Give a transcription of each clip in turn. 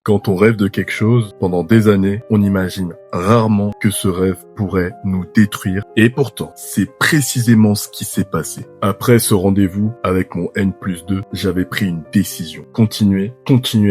Quand on rêve de quelque chose, pendant des années, on imagine rarement que ce rêve pourrait nous détruire. Et pourtant, c'est précisément ce qui s'est passé. Après ce rendez-vous avec mon N+2, j'avais pris une décision. Continuer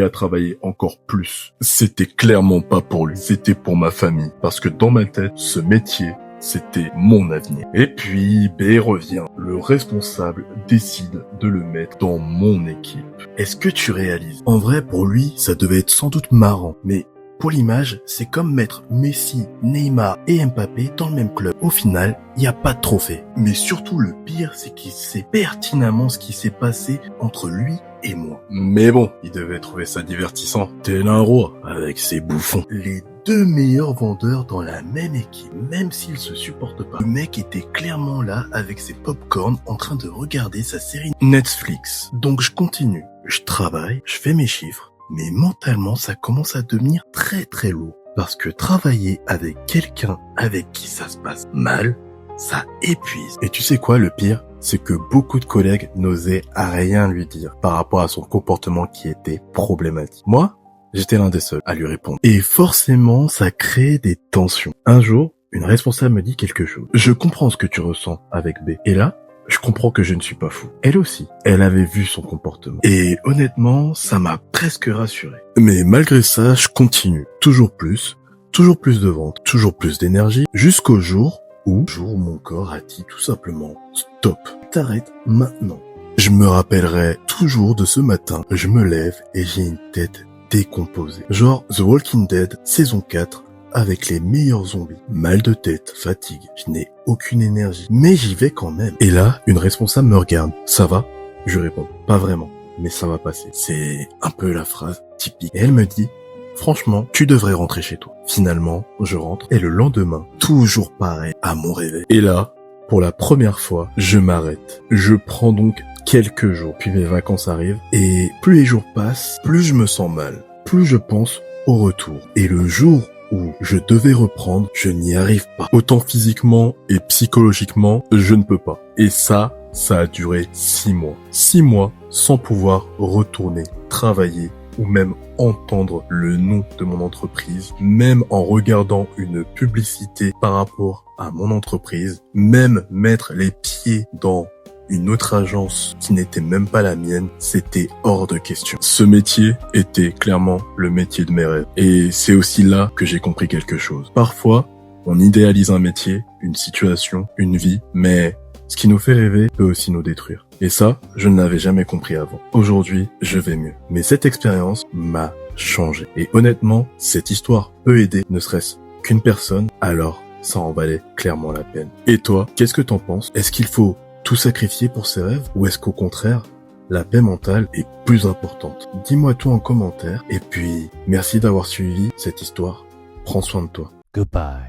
à travailler encore plus. C'était clairement pas pour lui, c'était pour ma famille. Parce que dans ma tête, ce métier, c'était mon avenir. Et puis, B revient. Le responsable décide de le mettre dans mon équipe. Est-ce que tu réalises? En vrai, pour lui, ça devait être sans doute marrant. Mais pour l'image, c'est comme mettre Messi, Neymar et Mbappé dans le même club. Au final, il n'y a pas de trophée. Mais surtout, le pire, c'est qu'il sait pertinemment ce qui s'est passé entre lui et moi. Mais bon, il devait trouver ça divertissant. Tel un roi, avec ses bouffons. Les deux meilleurs vendeurs dans la même équipe, même s'ils se supportent pas. Le mec était clairement là avec ses pop-corn en train de regarder sa série Netflix. Donc je continue, je travaille, je fais mes chiffres, mais mentalement ça commence à devenir très très lourd. Parce que travailler avec quelqu'un avec qui ça se passe mal, ça épuise. Et tu sais quoi, le pire, c'est que beaucoup de collègues n'osaient rien lui dire par rapport à son comportement qui était problématique. Moi, j'étais l'un des seuls à lui répondre. Et forcément, ça crée des tensions. Un jour, une responsable me dit quelque chose. Je comprends ce que tu ressens avec B. Et là, je comprends que je ne suis pas fou. Elle aussi, elle avait vu son comportement. Et honnêtement, ça m'a presque rassuré. Mais malgré ça, je continue. Toujours plus de ventes, toujours plus d'énergie, jusqu'au jour où mon corps a dit tout simplement « Stop, t'arrêtes maintenant ». Je me rappellerai toujours de ce matin. Je me lève et j'ai une tête décomposé. Genre The Walking Dead, saison 4, avec les meilleurs zombies. Mal de tête, fatigue, je n'ai aucune énergie. Mais j'y vais quand même. Et là, une responsable me regarde. Ça va? Je réponds. Pas vraiment, mais ça va passer. C'est un peu la phrase typique. Et elle me dit, franchement, tu devrais rentrer chez toi. Finalement, je rentre. Et le lendemain, toujours pareil à mon réveil. Et là, pour la première fois, je m'arrête. Je prends donc quelques jours, puis mes vacances arrivent, et plus les jours passent, plus je me sens mal, plus je pense au retour. Et le jour où je devais reprendre, je n'y arrive pas. Autant physiquement et psychologiquement, je ne peux pas. Et ça a duré 6 mois. 6 mois sans pouvoir retourner travailler ou même entendre le nom de mon entreprise, même en regardant une publicité par rapport à mon entreprise, même mettre les pieds dans une autre agence qui n'était même pas la mienne, c'était hors de question. Ce métier était clairement le métier de mes rêves. Et c'est aussi là que j'ai compris quelque chose. Parfois, on idéalise un métier, une situation, une vie, mais ce qui nous fait rêver peut aussi nous détruire. Et ça, je ne l'avais jamais compris avant. Aujourd'hui, je vais mieux. Mais cette expérience m'a changé. Et honnêtement, cette histoire peut aider, ne serait-ce qu'une personne, alors ça en valait clairement la peine. Et toi, qu'est-ce que t'en penses? Est-ce qu'il faut tout sacrifier pour ses rêves ou est-ce qu'au contraire, la paix mentale est plus importante? Dis-moi tout en commentaire et puis merci d'avoir suivi cette histoire. Prends soin de toi. Goodbye.